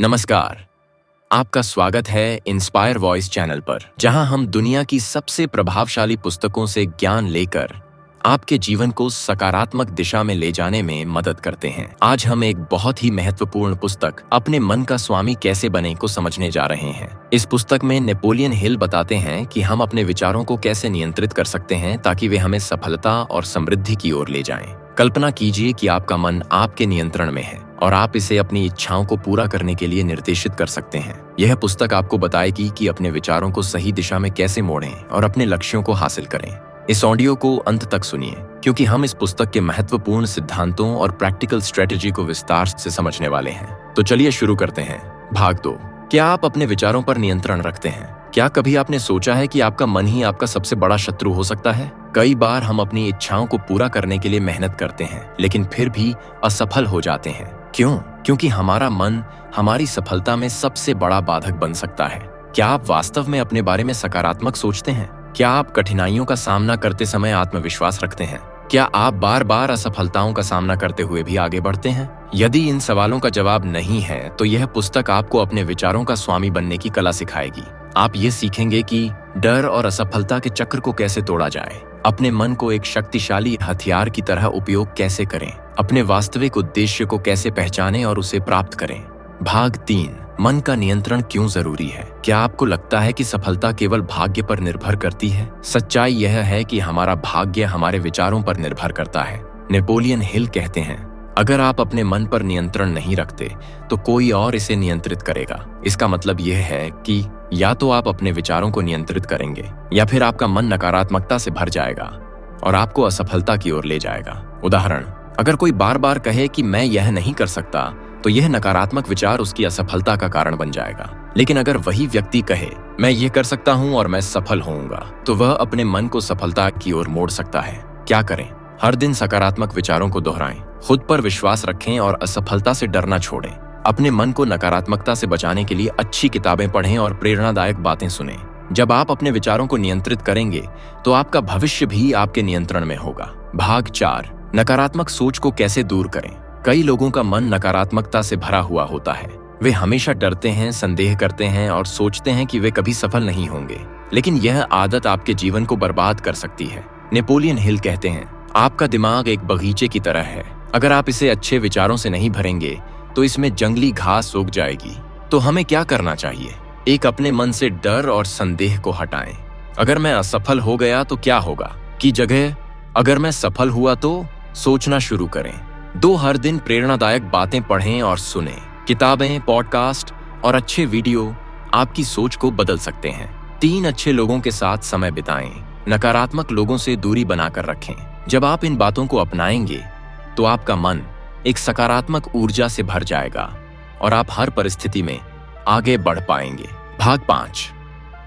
नमस्कार। आपका स्वागत है इंस्पायर वॉइस चैनल पर, जहां हम दुनिया की सबसे प्रभावशाली पुस्तकों से ज्ञान लेकर आपके जीवन को सकारात्मक दिशा में ले जाने में मदद करते हैं। आज हम एक बहुत ही महत्वपूर्ण पुस्तक अपने मन का स्वामी कैसे बने को समझने जा रहे हैं। इस पुस्तक में नेपोलियन हिल बताते हैं कि हम अपने विचारों को कैसे नियंत्रित कर सकते हैं ताकि वे हमें सफलता और समृद्धि की ओर ले जाएं। कल्पना कीजिए कि आपका मन आपके नियंत्रण में है और आप इसे अपनी इच्छाओं को पूरा करने के लिए निर्देशित कर सकते हैं। यह पुस्तक आपको बताएगी कि अपने विचारों को सही दिशा में कैसे मोड़ें और अपने लक्ष्यों को हासिल करें। इस ऑडियो को अंत तक सुनिए, क्योंकि हम इस पुस्तक के महत्वपूर्ण सिद्धांतों और प्रैक्टिकल स्ट्रेटेजी को विस्तार से समझने वाले हैं। तो चलिए शुरू करते हैं। भाग 2। क्या आप अपने विचारों पर नियंत्रण रखते हैं? क्या कभी आपने सोचा है कि आपका मन ही आपका सबसे बड़ा शत्रु हो सकता है? कई बार हम अपनी इच्छाओं को पूरा करने के लिए मेहनत करते हैं, लेकिन फिर भी असफल हो जाते हैं। क्यों? क्योंकि हमारा मन हमारी सफलता में सबसे बड़ा बाधक बन सकता है। क्या आप वास्तव में अपने बारे में सकारात्मक सोचते हैं? क्या आप कठिनाइयों का सामना करते समय आत्मविश्वास रखते हैं? क्या आप बार बार असफलताओं का सामना करते हुए भी आगे बढ़ते हैं? यदि इन सवालों का जवाब नहीं है, तो यह पुस्तक आपको अपने विचारों का स्वामी बनने की कला सिखाएगी। आप ये सीखेंगे कि डर और असफलता के चक्र को कैसे तोड़ा जाए, अपने मन को एक शक्तिशाली हथियार की तरह उपयोग कैसे करें, अपने वास्तविक उद्देश्य को कैसे पहचानें और उसे प्राप्त करें। भाग 3। मन का नियंत्रण क्यों जरूरी है? क्या आपको लगता है कि सफलता केवल भाग्य पर निर्भर करती है? सच्चाई यह है कि हमारा भाग्य हमारे विचारों पर निर्भर करता है। नेपोलियन हिल कहते हैं, अगर आप अपने मन पर नियंत्रण नहीं रखते तो कोई और इसे नियंत्रित करेगा। इसका मतलब यह है कि या तो आप अपने विचारों को नियंत्रित करेंगे या फिर आपका मन नकारात्मकता से भर जाएगा और आपको असफलता की ओर ले जाएगा। उदाहरण, अगर कोई बार बार कहे कि मैं यह नहीं कर सकता, तो यह नकारात्मक विचार उसकी असफलता का कारण बन जाएगा। लेकिन अगर वही व्यक्ति कहे मैं ये कर सकता हूँ और मैं सफल होऊंगा, तो वह अपने मन को सफलता की ओर मोड़ सकता है। क्या करें? हर दिन सकारात्मक विचारों को दोहराएं, खुद पर विश्वास रखें और असफलता से डरना छोड़ें। अपने मन को नकारात्मकता से बचाने के लिए अच्छी किताबें पढ़ें और प्रेरणादायक बातें सुनें। जब आप अपने विचारों को नियंत्रित करेंगे तो आपका भविष्य भी आपके नियंत्रण में होगा। भाग 4। नकारात्मक सोच को कैसे दूर करें? कई लोगों का मन नकारात्मकता से भरा हुआ होता है। वे हमेशा डरते हैं, संदेह करते हैं और सोचते हैं कि वे कभी सफल नहीं होंगे। लेकिन यह आदत आपके जीवन को बर्बाद कर सकती है। नेपोलियन हिल कहते हैं, आपका दिमाग एक बगीचे की तरह है। अगर आप इसे अच्छे विचारों से नहीं भरेंगे तो इसमें जंगली घास उग जाएगी। तो हमें क्या करना चाहिए? एक, अपने मन से डर और संदेह को हटाएं। अगर मैं असफल हो गया तो क्या होगा की जगह अगर मैं सफल हुआ तो सोचना शुरू करें। 2, हर दिन प्रेरणादायक बातें पढ़ें और सुनें। किताबें, पॉडकास्ट और अच्छे वीडियो आपकी सोच को बदल सकते हैं। 3, अच्छे लोगों के साथ समय बिताएं। नकारात्मक लोगों से दूरी बनाकर रखें। जब आप इन बातों को अपनाएंगे तो आपका मन एक सकारात्मक ऊर्जा से भर जाएगा और आप हर परिस्थिति में आगे बढ़ पाएंगे। भाग 5।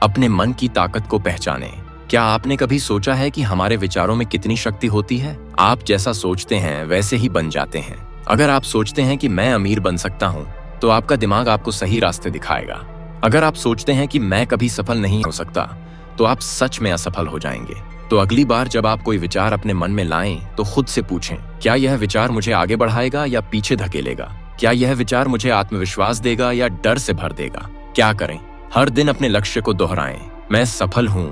अपने मन की ताकत को पहचानें। क्या आपने कभी सोचा है कि हमारे विचारों में कितनी शक्ति होती है? आप जैसा सोचते हैं वैसे ही बन जाते हैं। अगर आप सोचते हैं कि मैं अमीर बन सकता हूं, तो आपका दिमाग आपको सही रास्ते दिखाएगा। अगर आप सोचते हैं कि मैं कभी सफल नहीं हो सकता, तो आप सच में असफल हो जाएंगे। तो अगली बार जब आप कोई विचार अपने मन में लाएं, तो खुद से पूछें, क्या यह विचार मुझे आगे बढ़ाएगा या पीछे धकेलेगा? क्या यह विचार मुझे आत्मविश्वास देगा या डर से भर देगा? क्या करें? हर दिन अपने लक्ष्य को दोहराएं। मैं सफल हूं,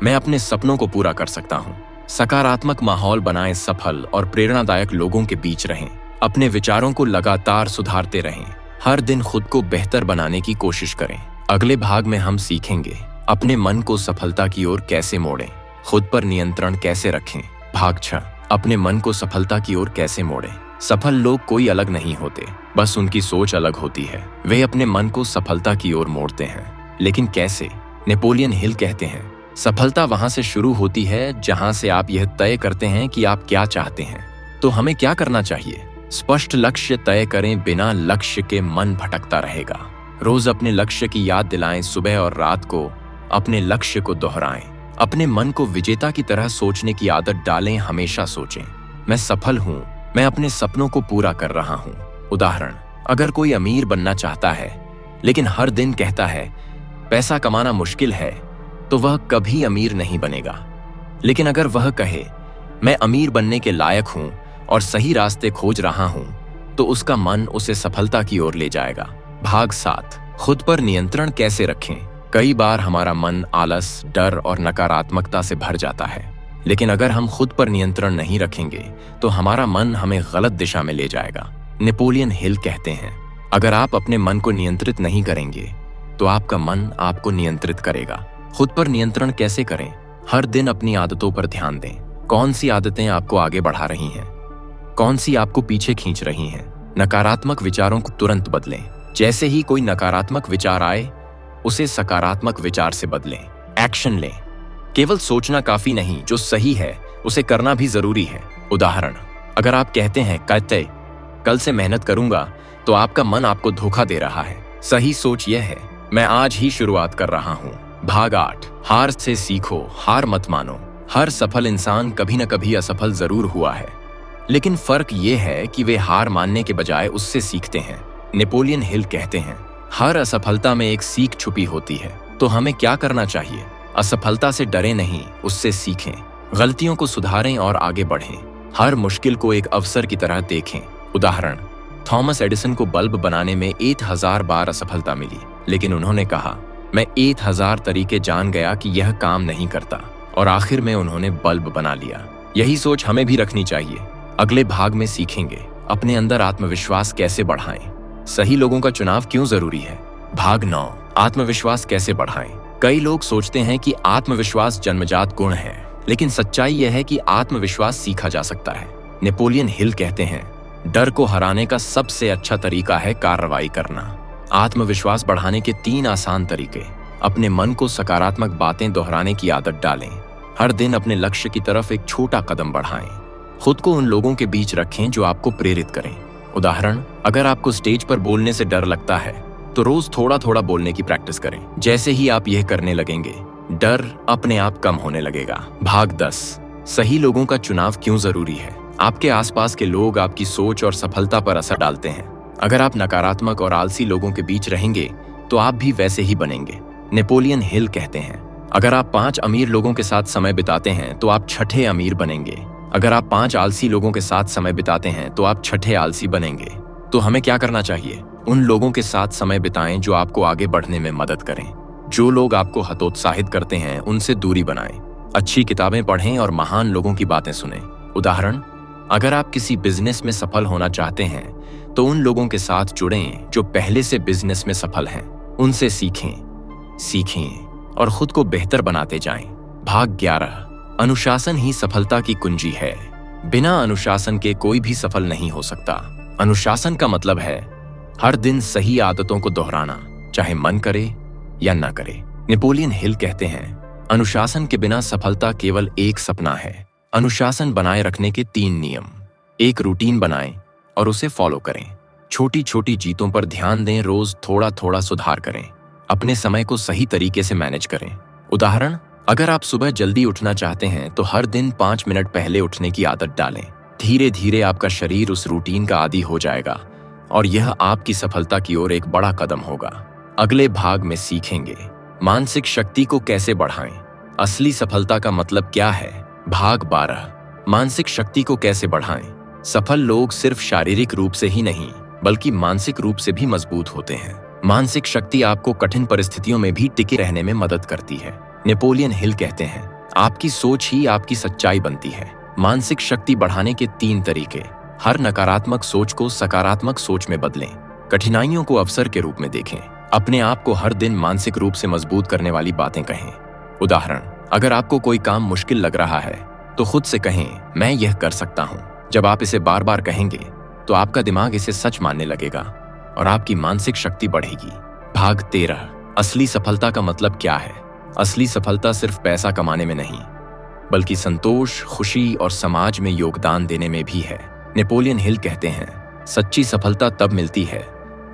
मैं अपने सपनों को पूरा कर सकता हूं। सकारात्मक माहौल बनाएं, सफल और प्रेरणादायक लोगों के बीच रहें। अपने विचारों को लगातार सुधारते रहें। हर दिन खुद को बेहतर बनाने की कोशिश करें। अगले भाग में हम सीखेंगे अपने मन को सफलता की ओर कैसे मोड़ें, खुद पर नियंत्रण कैसे रखें। भाग 6। अपने मन को सफलता की ओर कैसे मोड़ें। सफल लोग कोई अलग नहीं होते, बस उनकी सोच अलग होती है। वे अपने मन को सफलता की ओर मोड़ते हैं। लेकिन कैसे? नेपोलियन हिल कहते हैं, सफलता वहां से शुरू होती है जहां से आप यह तय करते हैं कि आप क्या चाहते हैं। तो हमें क्या करना चाहिए? स्पष्ट लक्ष्य तय करें। बिना लक्ष्य के मन भटकता रहेगा। रोज अपने लक्ष्य की याद दिलाएं। सुबह और रात को अपने लक्ष्य को दोहराएं। अपने मन को विजेता की तरह सोचने की आदत डालें। हमेशा सोचें, मैं सफल हूं, मैं अपने सपनों को पूरा कर रहा हूं। उदाहरण, अगर कोई अमीर बनना चाहता है लेकिन हर दिन कहता है पैसा कमाना मुश्किल है, तो वह कभी अमीर नहीं बनेगा। लेकिन अगर वह कहे मैं अमीर बनने के लायक हूं और सही रास्ते खोज रहा हूं, तो उसका मन उसे सफलता की ओर ले जाएगा। भाग 7, खुद पर नियंत्रण कैसे रखें। कई बार हमारा मन आलस, डर और नकारात्मकता से भर जाता है, लेकिन अगर हम खुद पर नियंत्रण नहीं रखेंगे तो हमारा मन हमें गलत दिशा में ले जाएगा। नेपोलियन हिल कहते हैं, अगर आप अपने मन को नियंत्रित नहीं करेंगे तो आपका मन आपको नियंत्रित करेगा। खुद पर नियंत्रण कैसे करें? हर दिन अपनी आदतों पर ध्यान दें। कौन सी आदतें आपको आगे बढ़ा रही हैं, कौन सी आपको पीछे खींच रही हैं। नकारात्मक विचारों को तुरंत बदलें। जैसे ही कोई नकारात्मक विचार आए उसे सकारात्मक विचार से बदलें। एक्शन लें। केवल सोचना काफी नहीं, जो सही है उसे करना भी जरूरी है। उदाहरण, अगर आप कहते हैं कल से मेहनत करूंगा, तो आपका मन आपको धोखा दे रहा है। सही सोच यह है, मैं आज ही शुरुआत कर रहा हूं। भाग 8, हार से सीखो, हार मत मानो। हर सफल इंसान कभी न कभी असफल जरूर हुआ है, लेकिन फर्क यह है कि वे हार मानने के बजाय उससे सीखते हैं। नेपोलियन हिल कहते हैं, हर असफलता में एक सीख छुपी होती है। तो हमें क्या करना चाहिए? असफलता से डरे नहीं, उससे सीखें, गलतियों को सुधारें और आगे बढ़ें। हर मुश्किल को एक अवसर की तरह देखें। उदाहरण, थॉमस एडिसन को बल्ब बनाने में 1000 बार असफलता मिली, लेकिन उन्होंने कहा, मैं 1000 तरीके जान गया कि यह काम नहीं करता, और आखिर में उन्होंने बल्ब बना लिया। यही सोच हमें भी रखनी चाहिए। अगले भाग में सीखेंगे अपने अंदर आत्मविश्वास कैसे बढ़ाएं। सही लोगों का चुनाव क्यों जरूरी है। भाग 9, आत्मविश्वास कैसे बढ़ाएं। कई लोग सोचते हैं कि आत्मविश्वास जन्मजात गुण है, लेकिन सच्चाई यह है कि आत्मविश्वास सीखा जा सकता है। नेपोलियन हिल कहते हैं, डर को हराने का सबसे अच्छा तरीका है कार्रवाई करना। आत्मविश्वास बढ़ाने के 3 आसान तरीके। अपने मन को सकारात्मक बातें दोहराने की आदत डालें। हर दिन अपने लक्ष्य की तरफ एक छोटा कदम बढ़ाएं। खुद को उन लोगों के बीच रखें जो आपको प्रेरित करें। उदाहरण, अगर आपको स्टेज पर बोलने से डर लगता है तो रोज थोड़ा थोड़ा बोलने की प्रैक्टिस करें। जैसे ही आप यह करने लगेंगे, डर अपने आप कम होने लगेगा। भाग 10, सही लोगों का चुनाव क्यों जरूरी है। आपके आसपास के लोग आपकी सोच और सफलता पर असर डालते हैं। अगर आप नकारात्मक और आलसी लोगों के बीच रहेंगे तो आप भी वैसे ही बनेंगे। नेपोलियन हिल कहते हैं, अगर आप 5 अमीर लोगों के साथ समय बिताते हैं तो आप 6ठे अमीर बनेंगे। अगर आप 5 आलसी लोगों के साथ समय बिताते हैं तो आप 6ठे आलसी बनेंगे। तो हमें क्या करना चाहिए? उन लोगों के साथ समय बिताएं जो आपको आगे बढ़ने में मदद करें। जो लोग आपको हतोत्साहित करते हैं उनसे दूरी बनाएं। अच्छी किताबें पढ़ें और महान लोगों की बातें सुनें। उदाहरण, अगर आप किसी बिजनेस में सफल होना चाहते हैं तो उन लोगों के साथ जुड़ें जो पहले से बिजनेस में सफल हैं। उनसे सीखें और खुद को बेहतर बनाते जाएं। भाग 11, अनुशासन ही सफलता की कुंजी है। बिना अनुशासन के कोई भी सफल नहीं हो सकता। अनुशासन का मतलब है हर दिन सही आदतों को दोहराना, चाहे मन करे या ना करे। नेपोलियन हिल कहते हैं, अनुशासन के बिना सफलता केवल एक सपना है। अनुशासन बनाए रखने के 3 नियम। एक रूटीन बनाएं और उसे फॉलो करें। छोटी छोटी जीतों पर ध्यान दें, रोज थोड़ा थोड़ा सुधार करें। अपने समय को सही तरीके से मैनेज करें। उदाहरण, अगर आप सुबह जल्दी उठना चाहते हैं तो हर दिन 5 मिनट पहले उठने की आदत डालें। धीरे धीरे आपका शरीर उस रूटीन का आदी हो जाएगा और यह आपकी सफलता की ओर एक बड़ा कदम होगा। अगले भाग में सीखेंगे मानसिक शक्ति को कैसे बढ़ाएं। असली सफलता का मतलब क्या है। भाग 12, मानसिक शक्ति को कैसे बढ़ाएं। सफल लोग सिर्फ शारीरिक रूप से ही नहीं बल्कि मानसिक रूप से भी मजबूत होते हैं। मानसिक शक्ति आपको कठिन परिस्थितियों में भी टिके रहने में मदद करती है। नेपोलियन हिल कहते हैं, आपकी सोच ही आपकी सच्चाई बनती है। मानसिक शक्ति बढ़ाने के 3 तरीके। हर नकारात्मक सोच को सकारात्मक सोच में बदलें। कठिनाइयों को अवसर के रूप में देखें। अपने आप को हर दिन मानसिक रूप से मजबूत करने वाली बातें कहें। उदाहरण, अगर आपको कोई काम मुश्किल लग रहा है तो खुद से कहें, मैं यह कर सकता हूं। जब आप इसे बार बार कहेंगे तो आपका दिमाग इसे सच मानने लगेगा और आपकी मानसिक शक्ति बढ़ेगी। भाग 13, असली सफलता का मतलब क्या है। असली सफलता सिर्फ पैसा कमाने में नहीं बल्कि संतोष, खुशी और समाज में योगदान देने में भी है। नेपोलियन हिल कहते हैं, सच्ची सफलता तब मिलती है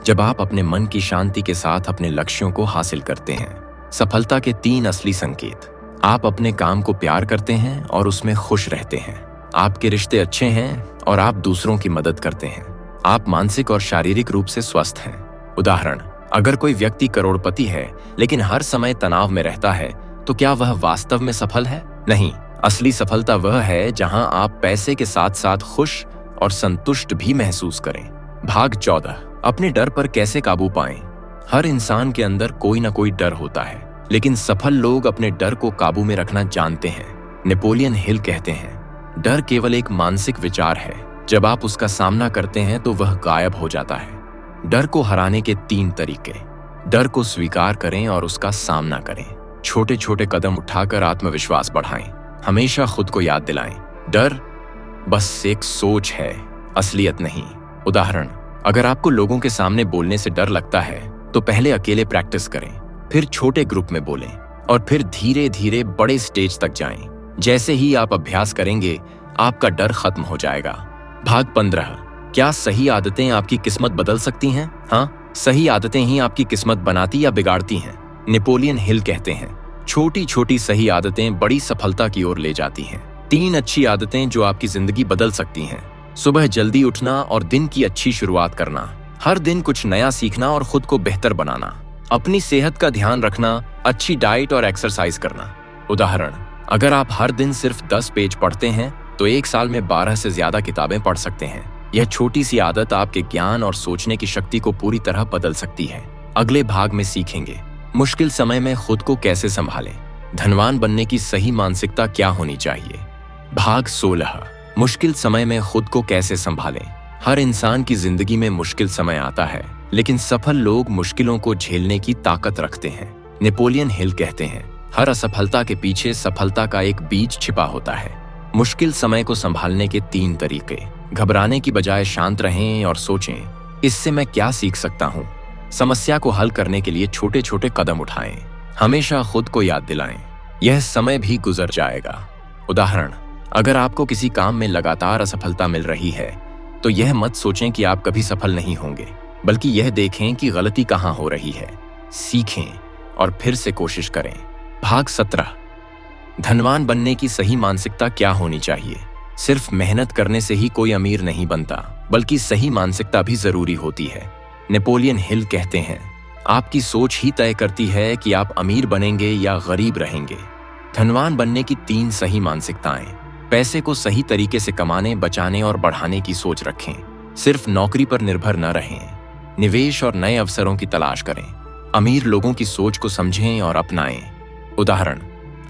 जब आप अपने मन की शांति के साथ अपने लक्ष्यों को हासिल करते हैं। सफलता के 3 असली संकेत। आप अपने काम को प्यार करते हैं और उसमें खुश रहते हैं। आपके रिश्ते अच्छे हैं और आप दूसरों की मदद करते हैं। आप मानसिक और शारीरिक रूप से स्वस्थ हैं। उदाहरण, अगर कोई व्यक्ति करोड़पति है लेकिन हर समय तनाव में रहता है तो क्या वह वास्तव में सफल है? नहीं, असली सफलता वह है जहां आप पैसे के साथ साथ खुश और संतुष्ट भी महसूस करें। भाग 14, अपने डर पर कैसे काबू पाएं। हर इंसान के अंदर कोई ना कोई डर होता है, लेकिन सफल लोग अपने डर को काबू में रखना जानते हैं। नेपोलियन हिल कहते हैं, डर केवल एक मानसिक विचार है, जब आप उसका सामना करते हैं तो वह गायब हो जाता है। डर को हराने के 3 तरीके। डर को स्वीकार करें और उसका सामना करें। छोटे छोटे कदम उठाकर आत्मविश्वास बढ़ाएं। हमेशा खुद को याद दिलाएं, डर बस एक सोच है, असलियत नहीं। उदाहरण, अगर आपको लोगों के सामने बोलने से डर लगता है तो पहले अकेले प्रैक्टिस करें, फिर छोटे ग्रुप में बोलें और फिर धीरे धीरे बड़े स्टेज तक जाएं। जैसे ही आप अभ्यास करेंगे, आपका डर खत्म हो जाएगा। भाग 15, क्या सही आदतें आपकी किस्मत बदल सकती हैं? हाँ, सही आदतें ही आपकी किस्मत बनाती या बिगाड़ती हैं। नेपोलियन हिल कहते हैं, छोटी छोटी सही आदतें बड़ी सफलता की ओर ले जाती हैं। 3 अच्छी आदतें जो आपकी जिंदगी बदल सकती हैं। सुबह जल्दी उठना और दिन की अच्छी शुरुआत करना। हर दिन कुछ नया सीखना और खुद को बेहतर बनाना। अपनी सेहत का ध्यान रखना, अच्छी डाइट और एक्सरसाइज करना। उदाहरण, अगर आप हर दिन सिर्फ 10 पेज पढ़ते हैं तो 1 साल में 12 से ज्यादा किताबें पढ़ सकते हैं। यह छोटी सी आदत आपके ज्ञान और सोचने की शक्ति को पूरी तरह बदल सकती है। अगले भाग में सीखेंगे, मुश्किल समय में खुद को कैसे संभालें। धनवान बनने की सही मानसिकता क्या होनी चाहिए। भाग 16, मुश्किल समय में खुद को कैसे संभालें। हर इंसान की जिंदगी में मुश्किल समय आता है, लेकिन सफल लोग मुश्किलों को झेलने की ताकत रखते हैं। नेपोलियन हिल कहते हैं, हर असफलता के पीछे सफलता का एक बीज छिपा होता है। मुश्किल समय को संभालने के 3 तरीके। घबराने की बजाय शांत रहें और सोचें, इससे मैं क्या सीख सकता हूँ। समस्या को हल करने के लिए छोटे छोटे कदम उठाएं। हमेशा खुद को याद दिलाएं, यह समय भी गुजर जाएगा। उदाहरण, अगर आपको किसी काम में लगातार असफलता मिल रही है तो यह मत सोचें कि आप कभी सफल नहीं होंगे, बल्कि यह देखें कि गलती कहाँ हो रही है। सीखें और फिर से कोशिश करें। भाग 17, धनवान बनने की सही मानसिकता क्या होनी चाहिए। सिर्फ मेहनत करने से ही कोई अमीर नहीं बनता, बल्कि सही मानसिकता भी जरूरी होती है। नेपोलियन हिल कहते हैं, आपकी सोच ही तय करती है कि आप अमीर बनेंगे या गरीब रहेंगे। धनवान बनने की 3 सही मानसिकताएं। पैसे को सही तरीके से कमाने, बचाने और बढ़ाने की सोच रखें। सिर्फ नौकरी पर निर्भर न रहें। निवेश और नए अवसरों की तलाश करें। अमीर लोगों की सोच को समझें और अपनाएं। उदाहरण,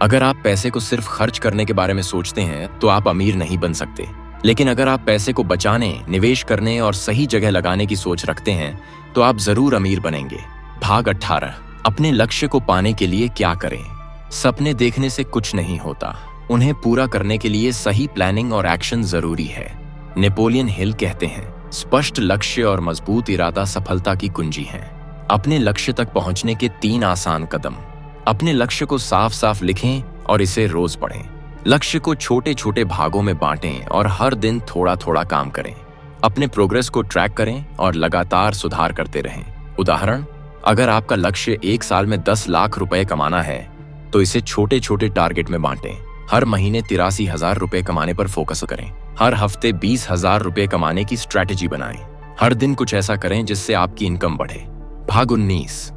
अगर आप पैसे को सिर्फ खर्च करने के बारे में सोचते हैं तो आप अमीर नहीं बन सकते, लेकिन अगर आप पैसे को बचाने, निवेश करने और सही जगह लगाने की सोच रखते हैं तो आप जरूर अमीर बनेंगे। भाग 18, अपने लक्ष्य को पाने के लिए क्या करें। सपने देखने से कुछ नहीं होता, उन्हें पूरा करने के लिए सही प्लानिंग और एक्शन जरूरी है। नेपोलियन हिल कहते हैं, स्पष्ट लक्ष्य और मजबूत इरादा सफलता की कुंजी हैं। अपने लक्ष्य तक पहुंचने के 3 आसान कदम। अपने लक्ष्य को साफ साफ लिखें और इसे रोज पढ़ें। लक्ष्य को छोटे छोटे भागों में बांटें और हर दिन थोड़ा थोड़ा काम करें। अपने प्रोग्रेस को ट्रैक करें और लगातार सुधार करते रहें। उदाहरण, अगर आपका लक्ष्य 1 साल में 10 लाख रुपए कमाना है तो इसे छोटे छोटे टारगेट में बांटें। हर महीने 83,000 रुपए कमाने पर फोकस करें। हर हफ्ते 20,000 रुपए कमाने की स्ट्रैटेजी बनाएं। हर दिन कुछ ऐसा करें जिससे आपकी इनकम बढ़े। भाग 19,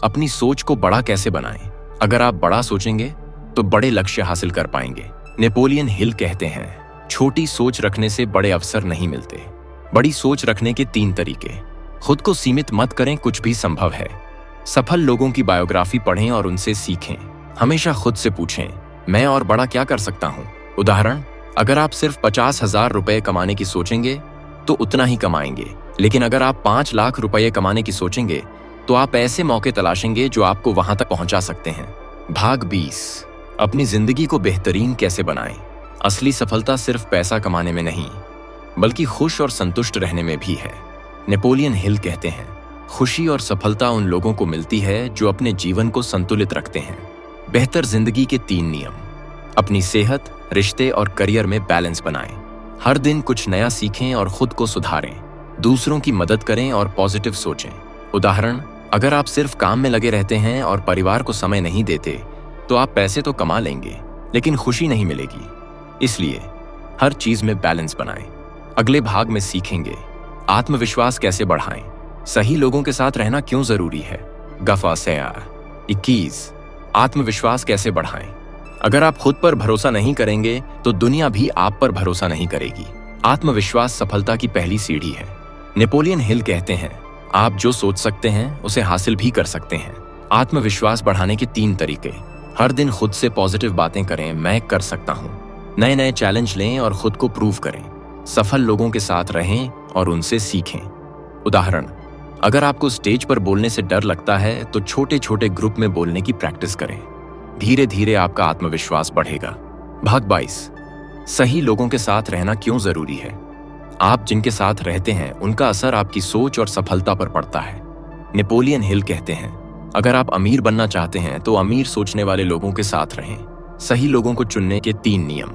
अपनी सोच को बड़ा कैसे बनाएं। अगर आप बड़ा सोचेंगे तो बड़े लक्ष्य हासिल कर पाएंगे। नेपोलियन हिल कहते हैं, छोटी सोच रखने से बड़े अवसर नहीं मिलते। बड़ी सोच रखने के 3 तरीके। खुद को सीमित मत करें, कुछ भी संभव है। सफल लोगों की बायोग्राफी पढ़ें और उनसे सीखें। हमेशा खुद से पूछें, मैं और बड़ा क्या कर सकता हूँ। उदाहरण, अगर आप सिर्फ 50,000 रुपए कमाने की सोचेंगे तो उतना ही कमाएंगे, लेकिन अगर आप 5 लाख रुपए कमाने की सोचेंगे तो आप ऐसे मौके तलाशेंगे जो आपको वहां तक पहुंचा सकते हैं। भाग 20, अपनी जिंदगी को बेहतरीन कैसे बनाएं। असली सफलता सिर्फ पैसा कमाने में नहीं, बल्कि खुश और संतुष्ट रहने में भी है। नेपोलियन हिल कहते हैं, खुशी और सफलता उन लोगों को मिलती है जो अपने जीवन को संतुलित रखते हैं। बेहतर जिंदगी के 3 नियम। अपनी सेहत, रिश्ते और करियर में बैलेंस बनाएं। हर दिन कुछ नया सीखें और खुद को सुधारें। दूसरों की मदद करें और पॉजिटिव सोचें। उदाहरण, अगर आप सिर्फ काम में लगे रहते हैं और परिवार को समय नहीं देते तो आप पैसे तो कमा लेंगे लेकिन खुशी नहीं मिलेगी। इसलिए हर चीज में बैलेंस बनाएं। अगले भाग में सीखेंगे, आत्मविश्वास कैसे बढ़ाएं, सही लोगों के साथ रहना क्यों जरूरी है। गफा सया 21, आत्मविश्वास कैसे बढ़ाएं। अगर आप खुद पर भरोसा नहीं करेंगे तो दुनिया भी आप पर भरोसा नहीं करेगी। आत्मविश्वास सफलता की पहली सीढ़ी है। नेपोलियन हिल कहते हैं, आप जो सोच सकते हैं उसे हासिल भी कर सकते हैं। आत्मविश्वास बढ़ाने के 3 तरीके। हर दिन खुद से पॉजिटिव बातें करें, मैं कर सकता हूँ। नए नए चैलेंज लें और खुद को प्रूव करें। सफल लोगों के साथ रहें और उनसे सीखें। उदाहरण, अगर आपको स्टेज पर बोलने से डर लगता है तो छोटे छोटे ग्रुप में बोलने की प्रैक्टिस करें। धीरे धीरे आपका आत्मविश्वास बढ़ेगा। भाग 22, सही लोगों के साथ रहना क्यों जरूरी है। आप जिनके साथ रहते हैं उनका असर आपकी सोच और सफलता पर पड़ता है। नेपोलियन हिल कहते हैं, अगर आप अमीर बनना चाहते हैं तो अमीर सोचने वाले लोगों के साथ रहें। सही लोगों को चुनने के 3 नियम।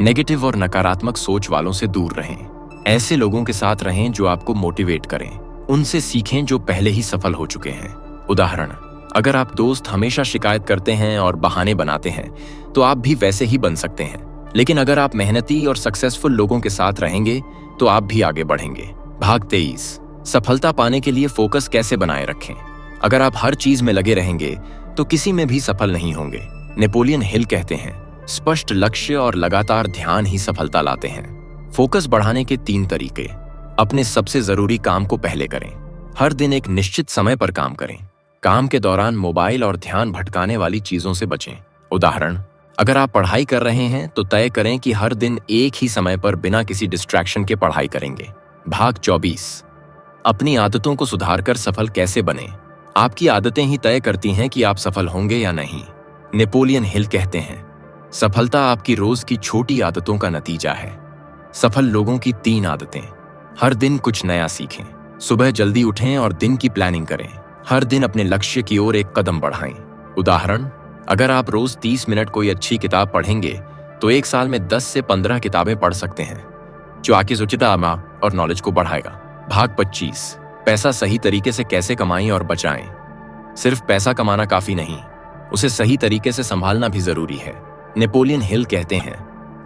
नेगेटिव और नकारात्मक सोच वालों से दूर रहें। ऐसे लोगों के साथ रहें जो आपको मोटिवेट करें। उनसे सीखें जो पहले ही सफल हो चुके हैं। उदाहरण, अगर आप दोस्त हमेशा शिकायत करते हैं और बहाने बनाते हैं तो आप भी वैसे ही बन सकते हैं। लेकिन अगर आप मेहनती और सक्सेसफुल लोगों के साथ रहेंगे तो आप भी आगे बढ़ेंगे। भाग 23, सफलता पाने के लिए फोकस कैसे बनाए रखें। अगर आप हर चीज में लगे रहेंगे तो किसी में भी सफल नहीं होंगे। नेपोलियन हिल कहते हैं, स्पष्ट लक्ष्य और लगातार ध्यान ही सफलता लाते हैं। फोकस बढ़ाने के 3 तरीके। अपने सबसे जरूरी काम को पहले करें। हर दिन एक निश्चित समय पर काम करें। काम के दौरान मोबाइल और ध्यान भटकाने वाली चीजों से बचें। उदाहरण, अगर आप पढ़ाई कर रहे हैं तो तय करें कि हर दिन एक ही समय पर बिना किसी डिस्ट्रैक्शन के पढ़ाई करेंगे। भाग 24, अपनी आदतों को सुधारकर सफल कैसे बने। आपकी आदतें ही तय करती हैं कि आप सफल होंगे या नहीं। नेपोलियन हिल कहते हैं, सफलता आपकी रोज की छोटी आदतों का नतीजा है। सफल लोगों की 3 आदतें। हर दिन कुछ नया सीखें। सुबह जल्दी उठें और दिन की प्लानिंग करें। हर दिन अपने लक्ष्य की ओर एक कदम बढ़ाएं। उदाहरण, अगर आप रोज 30 मिनट कोई अच्छी किताब पढ़ेंगे तो 1 साल में 10 से 15 किताबें पढ़ सकते हैं, जो आपकी सुचिता और नॉलेज को बढ़ाएगा। भाग 25, पैसा सही तरीके से कैसे कमाएं और बचाएं। सिर्फ पैसा कमाना काफी नहीं, उसे सही तरीके से संभालना भी जरूरी है। नेपोलियन हिल कहते हैं,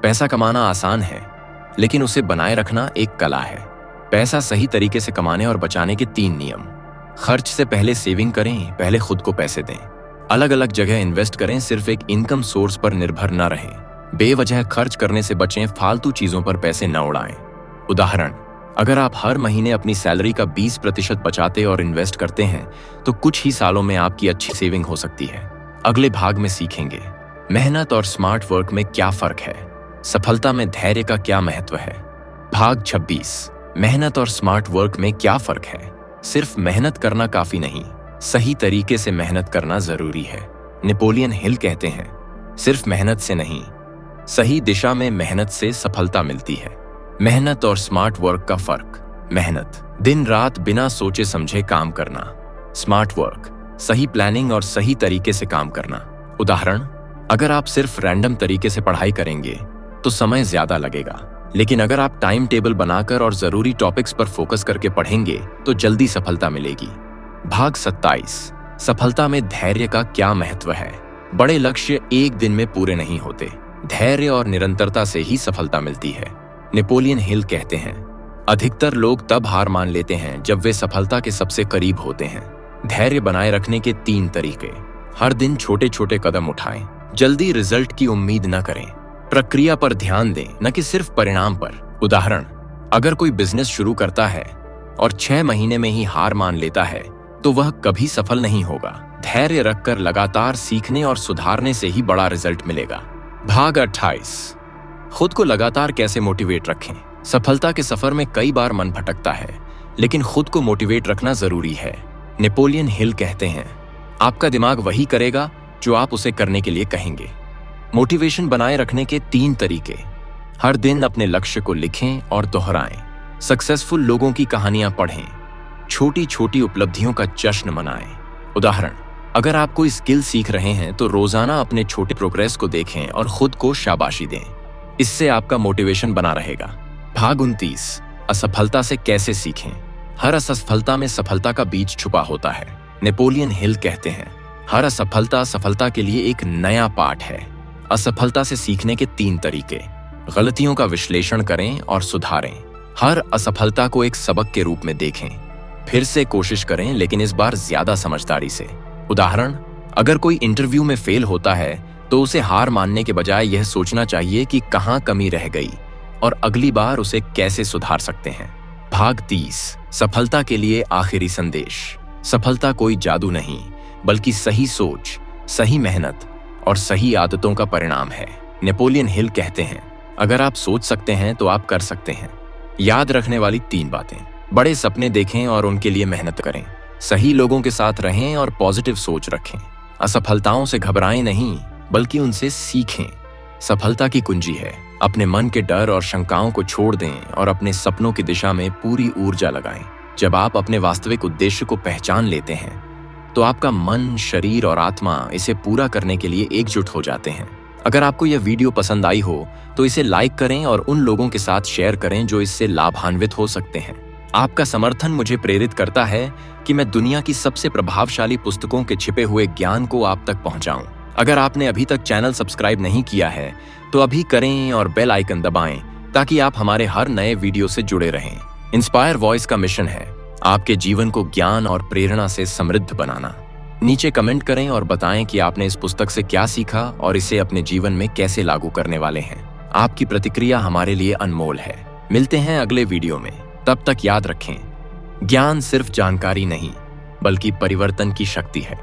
पैसा कमाना आसान है लेकिन उसे बनाए रखना एक कला है। पैसा सही तरीके से कमाने और बचाने के 3 नियम। खर्च से पहले सेविंग करें, पहले खुद को पैसे दें। अलग अलग जगह इन्वेस्ट करें, सिर्फ एक इनकम सोर्स पर निर्भर न रहें। बेवजह खर्च करने से बचें, फालतू चीजों पर पैसे न उड़ाएं। उदाहरण, अगर आप हर महीने अपनी सैलरी का 20% बचाते और इन्वेस्ट करते हैं तो कुछ ही सालों में आपकी अच्छी सेविंग हो सकती है। अगले भाग में सीखेंगे, मेहनत और स्मार्ट वर्क में क्या फर्क है। सफलता में धैर्य का क्या महत्व है। भाग 26, मेहनत और स्मार्ट वर्क में क्या फर्क है। सिर्फ मेहनत करना काफी नहीं, सही तरीके से मेहनत करना जरूरी है। नेपोलियन हिल कहते हैं, सिर्फ मेहनत से नहीं, सही दिशा में मेहनत से सफलता मिलती है। मेहनत और स्मार्ट वर्क का फर्क। मेहनत, दिन रात बिना सोचे समझे काम करना। स्मार्ट वर्क, सही प्लानिंग और सही तरीके से काम करना। उदाहरण, अगर आप सिर्फ रैंडम तरीके से पढ़ाई करेंगे तो समय ज्यादा लगेगा, लेकिन अगर आप टाइम टेबल बनाकर और जरूरी टॉपिक्स पर फोकस करके पढ़ेंगे तो जल्दी सफलता मिलेगी। भाग 27, सफलता में धैर्य का क्या महत्व है। बड़े लक्ष्य एक दिन में पूरे नहीं होते, धैर्य और निरंतरता से ही सफलता मिलती है। नेपोलियन हिल कहते हैं, अधिकतर लोग तब हार मान लेते हैं जब वे सफलता के सबसे करीब होते हैं। धैर्य बनाए रखने के 3 तरीके। हर दिन छोटे छोटे कदम उठाएं। जल्दी रिजल्ट की उम्मीद न करें, प्रक्रिया पर ध्यान दें, न कि सिर्फ परिणाम पर। उदाहरण, अगर कोई बिजनेस शुरू करता है और 6 महीने में ही हार मान लेता है तो वह कभी सफल नहीं होगा। धैर्य रखकर लगातार सीखने और सुधारने से ही बड़ा रिजल्ट मिलेगा। भाग 28, खुद को लगातार कैसे मोटिवेट रखें। सफलता के सफर में कई बार मन भटकता है, लेकिन खुद को मोटिवेट रखना जरूरी है। नेपोलियन हिल कहते हैं, आपका दिमाग वही करेगा जो आप उसे करने के लिए कहेंगे। मोटिवेशन बनाए रखने के 3 तरीके। हर दिन अपने लक्ष्य को लिखें और दोहराएं। सक्सेसफुल लोगों की कहानियां पढ़ें। छोटी छोटी उपलब्धियों का जश्न मनाएं। उदाहरण, अगर आप कोई स्किल सीख रहे हैं तो रोजाना अपने छोटे प्रोग्रेस को देखें और खुद को शाबाशी दें। इससे आपका मोटिवेशन बना रहेगा। भाग 29, असफलता से कैसे सीखें। हर असफलता में सफलता का बीज छुपा होता है। नेपोलियन हिल कहते हैं, हर असफलता सफलता के लिए एक नया पाठ है। असफलता से सीखने के 3 तरीके। गलतियों का विश्लेषण करें और सुधारें। हर असफलता को एक सबक के रूप में देखें। फिर से कोशिश करें, लेकिन इस बार ज्यादा समझदारी से। उदाहरण, अगर कोई इंटरव्यू में फेल होता है तो उसे हार मानने के बजाय यह सोचना चाहिए कि कहां कमी रह गई और अगली बार उसे कैसे सुधार सकते हैं। भाग 30। सफलता के लिए आखिरी संदेश। सफलता कोई जादू नहीं, बल्कि सही सोच, सही मेहनत और सही आदतों का परिणाम है। नेपोलियन हिल कहते हैं, अगर आप सोच सकते हैं तो आप कर सकते हैं। याद रखने वाली 3 बातें। बड़े सपने देखें और उनके लिए मेहनत करें। सही लोगों के साथ रहें और पॉजिटिव सोच रखें। असफलताओं से घबराएं नहीं, बल्कि उनसे सीखें। सफलता की कुंजी है अपने मन के डर और शंकाओं को छोड़ दें और अपने सपनों की दिशा में पूरी ऊर्जा लगाएं। जब आप अपने वास्तविक उद्देश्य को पहचान लेते हैं तो आपका मन, शरीर और आत्मा इसे पूरा करने के लिए एकजुट हो जाते हैं। अगर आपको यह वीडियो पसंद आई हो तो इसे लाइक करें और उन लोगों के साथ शेयर करें जो इससे लाभान्वित हो सकते हैं। आपका समर्थन मुझे प्रेरित करता है कि मैं दुनिया की सबसे प्रभावशाली पुस्तकों के छिपे हुए ज्ञान को आप तक पहुंचाऊं। अगर आपने अभी तक चैनल सब्सक्राइब नहीं किया है तो अभी करें और बेल आइकन दबाएं ताकि आप हमारे हर नए वीडियो से जुड़े रहें। इंस्पायर वॉइस का मिशन है आपके जीवन को ज्ञान और प्रेरणा से समृद्ध बनाना। नीचे कमेंट करें और बताएं कि आपने इस पुस्तक से क्या सीखा और इसे अपने जीवन में कैसे लागू करने वाले हैं। आपकी प्रतिक्रिया हमारे लिए अनमोल है। मिलते हैं अगले वीडियो में। तब तक याद रखें, ज्ञान सिर्फ जानकारी नहीं, बल्कि परिवर्तन की शक्ति है।